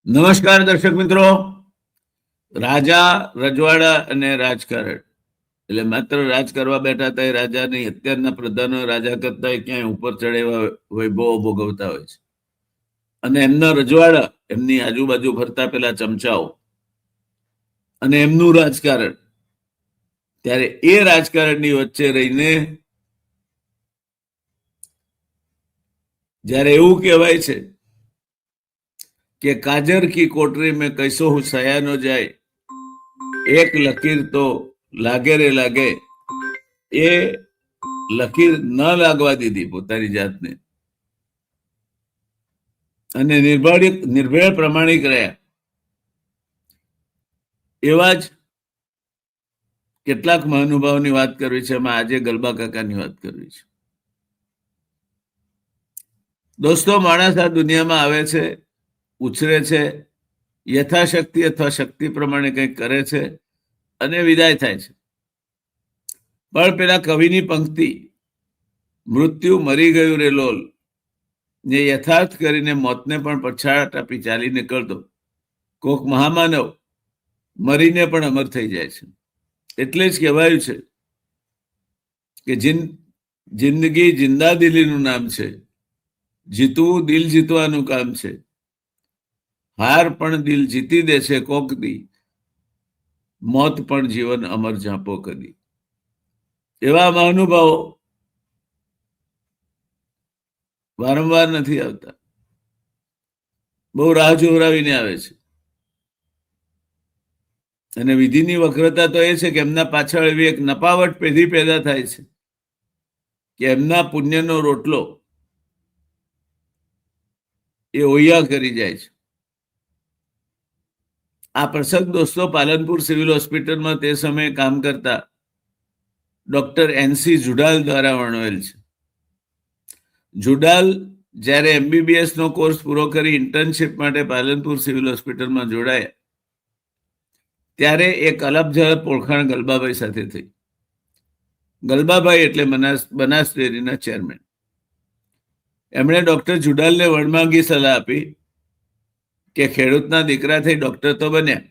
નમસ્કાર દર્શક મિત્રો. રાજા, રજવાડા અને રાજકારણ એટલે માત્ર રાજ કરવા બેઠા હતા એ રાજા નહીં, અત્યારના પ્રધાનો રાજા કરતા ક્યાંય ઉપર ચડે એવા વૈભવો ભોગવતા હોય છે. અને એમના રજવાડા, એમની આજુબાજુ ફરતા પેલા ચમચાઓ અને એમનું રાજકારણ, ત્યારે એ રાજકારણની વચ્ચે રહીને જ્યારે એવું કહેવાય છે કે કાજર કી કોટરી મેં કૈસો હું સયાનો જાય, એક લકીર તો લાગે રે લાગે, એ લકીર ન લાગવા દીધી પોતાની જાતને અને નિર્ભેળ પ્રમાણિક રહ્યા. એવા જ કેટલાક મહાનુભાવોની વાત કરવી છે. એમાં આજે ગલબા કાકાની વાત કરવી છે. દોસ્તો, માણસ આ દુનિયામાં આવે છે, ઉછરે છે, યથાશક્તિ અથવા શક્તિ પ્રમાણે કંઈક કરે છે અને વિદાય થાય છે. પણ પેલા કવિની પંક્તિ, મૃત્યુ મરી ગયું રે લોલ, જે યથાર્થ કરીને મોતને પણ પછાડ આપી ચાલી નીકળતો કોક મહામાનવ મરીને પણ અમર થઈ જાય છે. એટલે જ કહેવાયું છે કે જિંદગી જિંદાદિલીનું નામ છે, જીતવું દિલ જીતવાનું કામ છે, હાર પણ દિલ જીતી દે છે કોક દી, મોત પણ જીવન અમર ઝાંપો કદી. એવા મહાનુભાવો વારંવાર નથી આવતા, બહુ રાહ જોવરાવીને આવે છે. અને વિધિની વક્રતા તો એ છે કે એમના પાછળ એવી એક નપાવટ પેઢી પેદા થાય છે કે એમના પુણ્યનો રોટલો એ ઓયા કરી જાય છે. આ પ્રસંગ દોસ્તો પાલનપુર સિવિલ હોસ્પિટલમાં તે સમયે કામ કરતા ડોક્ટર NC જુડાલ દ્વારા વર્ણવેલ છે. જુડાલ જ્યારે MBBS નો કોર્સ પૂરો કરી ઇન્ટર્નશિપ માટે પાલનપુર સિવિલ હોસ્પિટલમાં જોડાયા, ત્યારે એક અલબ ઝલપ ઓળખાણ ગલબાભાઈ સાથે થઈ. ગલબાભાઈ એટલે બનાસ ડેરીના ચેરમેન. એમણે ડોક્ટર જુડાલને વડમાંગી સલાહ આપી કે ખેડૂતના દીકરા થઈ ડોક્ટર તો બન્યા,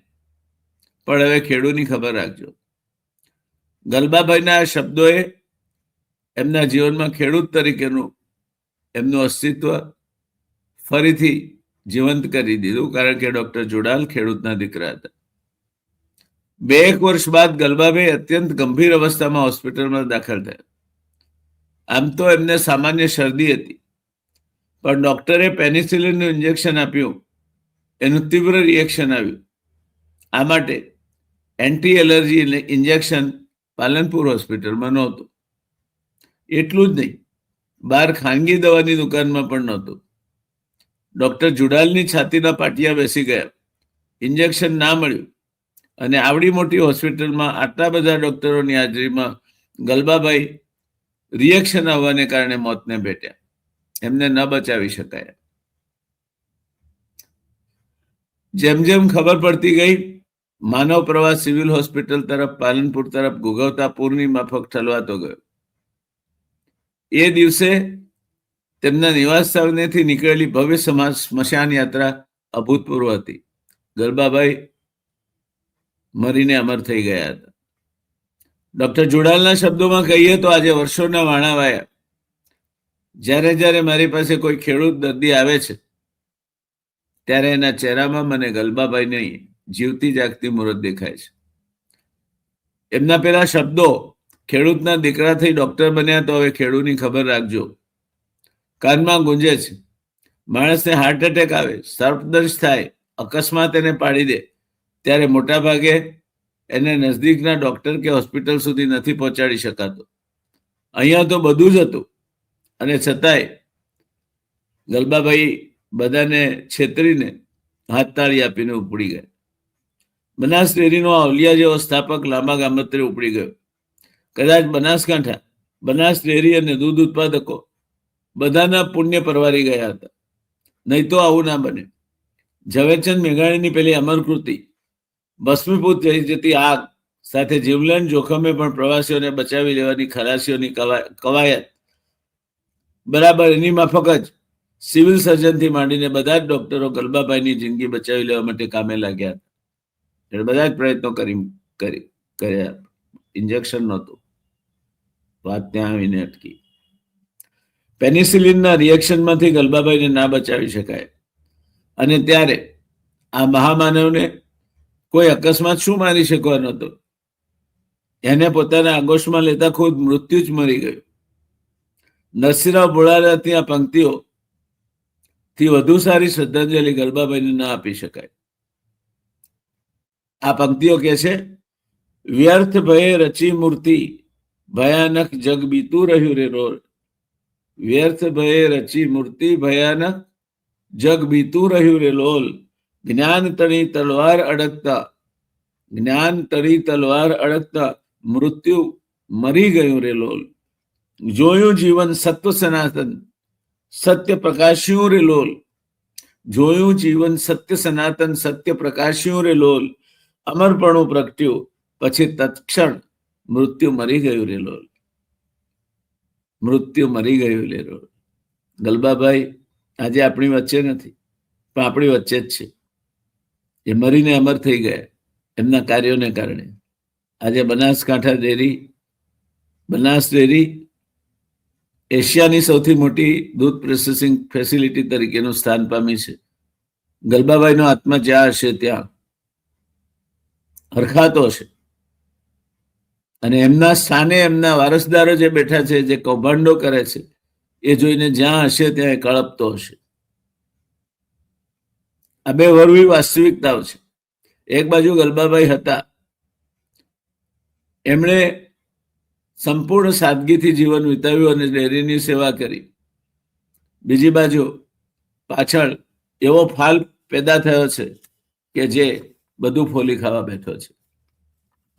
પણ હવે ખેડૂતની ખબર રાખજો. ગલબાભાઈના આ શબ્દોએ એમના જીવનમાં ખેડૂત તરીકેનું એમનું અસ્તિત્વ ફરીથી જીવંત કરી દીધું, કારણ કે ડોક્ટર જુડાલ ખેડૂતના દીકરા હતા. 2 વર્ષ બાદ ગલબાભાઈ અત્યંત ગંભીર અવસ્થામાં હોસ્પિટલમાં દાખલ થયા. આમ તો એમને સામાન્ય શરદી હતી, પણ ડોક્ટરે પેનિસિલિનનું ઇન્જેક્શન આપ્યું, એનું તીવ્ર રિએક્શન આવ્યું. આ માટે એન્ટી એલર્જી ઇન્જેક્શન પાલનપુર હોસ્પિટલમાં નહોતું. એટલું જ નહીં, બહાર ખાનગી દવાની દુકાનમાં પણ નહોતું. ડોક્ટર જુડાલની છાતીના પાટિયા બેસી ગયા, ઇન્જેક્શન ના મળ્યું અને આવડી મોટી હોસ્પિટલમાં આટલા બધા ડોક્ટરોની હાજરીમાં ગલબાભાઈ રિએક્શન આવવાને કારણે મોતને ભેટ્યા. એમને ન બચાવી શકાયા. જેમ જેમ ખબર પડતી ગઈ, માનવ પ્રવાહ સિવિલ હોસ્પિટલ તરફ, પાલનપુર તરફ ગુગવતા પૂરની માફક ઠલવાતો ગયો. એ દિવસે તેમના નિવાસ સ્થાનેથી નીકળેલી ભવ્ય સ્મશાન યાત્રા અભૂતપૂર્વ હતી. ગલબાભાઈ મરીને અમર થઈ ગયા હતા. ડોક્ટર જુડાલના શબ્દોમાં કહીએ તો આજે વર્ષોના વાણા વાયા. જ્યારે જ્યારે મારી પાસે કોઈ ખેડૂત દર્દી આવે છે, ત્યારે એના ચહેરામાં મને ગલબાભાઈ નહીં, જીવતી જાગતી મૂરત દેખાય છે. એમના પેલા શબ્દો, ખેડૂતના દીકરા થઈ ડોક્ટર બન્યા તો હવે ખેડૂતની ખબર રાખજો, કાનમાં ગુંજે છે. માણસને હાર્ટ એટેક આવે, સર્પદંશ થાય, અકસ્માત એને પાડી દે, ત્યારે મોટા ભાગે એને નજદીકના ડોક્ટર કે હોસ્પિટલ સુધી નથી પહોંચાડી શકાતો. અહીંયા તો બધું જ હતું, અને છતાંય ગલબાભાઈ બધાને છેતરીને હાથતાળી આપીને ઉપડી ગયા. બનાસ ડેરીનો અવલિયા જેવો સ્થાપક લાંબા ગામત્રે ઉપડી ગયો. કદાચ બનાસકાંઠા, બનાસ ડેરી અને દૂધ ઉત્પાદકો બધાના પુણ્ય પરવારી ગયા હતા, નહીં તો આવું ના બને. ઝવેરચંદ મેઘાણીની પેલી અમરકૃતિ ભસ્મીભૂત થઈ જતી આગ સાથે જીવલેણ જોખમે પણ પ્રવાસીઓને બચાવી લેવાની ખલાસીઓની કવાયત બરાબર એની માફક જ સિવિલ સર્જનથી માંડીને બધા જ ડોક્ટરો ગલબાભાઈની જિંદગી બચાવી લેવા માટે કામે લાગ્યા એટલે બધા જ પ્રયત્નો કર્યા. ઇન્જેક્શન નહોતું, વાત ત્યાં આવીને અટકી. પેનિસિલિનના રિએક્શનમાંથી ગલબાભાઈને ના બચાવી શકાય અને ત્યારે આ મહામાનવને કોઈ અકસ્માત શું મારી શકવાનો હતો? એને પોતાના આગોશમાં લેતા ખુદ મૃત્યુ જ મરી ગયું. નરસિંહરાવ ભોળાનાથની આ પંક્તિઓ થી વધુ સારી શ્રદ્ધાંજલિ ગલબાભાઈને ના આપી શકાય. આ પંક્તિઓ કે છે, વ્યર્થ ભયે રચી મૂર્તિ ભયાનક જગ બીતું રહ્યું રે રોલ. વ્યર્થ ભયે રચી મૂર્તિ ભયાનક જગ બીતું રહ્યું રે લોલ. જ્ઞાન તણી તલવાર અડકતા, જ્ઞાન તળી તલવાર અડકતા મૃત્યુ મરી ગયું રે લોલ. જોયું જીવન સત્વ સનાતન સત્ય પ્રકાશ્યું રે લોલ. જોયું જીવન સત્ય સનાતન સત્ય પ્રકાશ્યું રે લોલ. અમરપણું પ્રગટ્યું પછી તત્ક્ષણ મૃત્યુ મરી ગયું રે લોલ. મૃત્યુ મરી ગયું રે લોલ. ગલબાભાઈ આજે આપણી વચ્ચે નથી, પણ આપણી વચ્ચે જ છે. એ મરીને અમર થઈ ગયા એમના કાર્યોને કારણે. આજે બનાસકાંઠા ડેરી, બનાસ ડેરી એશિયાની સૌથી મોટી દૂધ પ્રોસેસિંગ ફેસિલિટી તરીકેનું સ્થાન પામી છે. ગલબાભાઈનો આત્મા જ્યાં હશે ત્યાં હરખાતો હશે અને એમના સ્થાને એમના વારસદારો જે બેઠા છે, જે કૌભાંડો કરે છે, એ જોઈને જ્યાં હશે ત્યાં એ કળપતો હશે. આ બે વરવી વાસ્તવિકતાઓ છે. એક બાજુ ગલબાભાઈ હતા, એમણે સંપૂર્ણ સાદગીથી જીવન વિતાવ્યું અને ડેરીની સેવા કરી. બીજી બાજુ પાછળ એવો ફાલ પેદા થયો છે કે જે બધું ફોલી ખાવા બેઠો છે.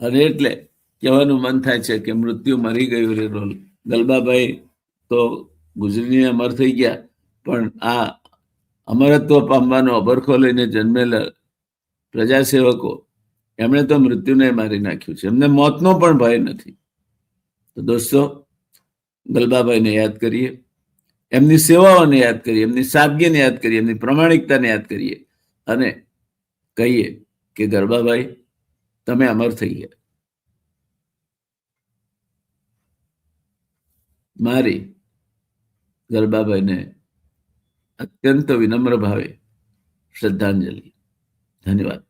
અને એટલે કહેવાનું મન થાય છે કે મૃત્યુ મરી ગયું રે રોલ. ગલબાભાઈ તો ગુજરીને અમર થઈ ગયા, પણ આ અમરત્વ પામવાનો અબરખો લઈને જન્મેલા પ્રજાસેવકો એમણે તો મૃત્યુને મારી નાખ્યું છે. એમને મોતનો પણ ભય નથી. તો દોસ્તો, ગલબાભાઈને યાદ કરીએ, એમની સેવાઓને યાદ કરીએ, એમની સાદગીને યાદ કરીએ, એમની પ્રમાણિકતાને યાદ કરીએ અને કહીએ કે ગલબાભાઈ તમે અમર થઈ ગયા. મારી ગલબાભાઈને અત્યંત વિનમ્ર ભાવે શ્રદ્ધાંજલિ. ધન્યવાદ.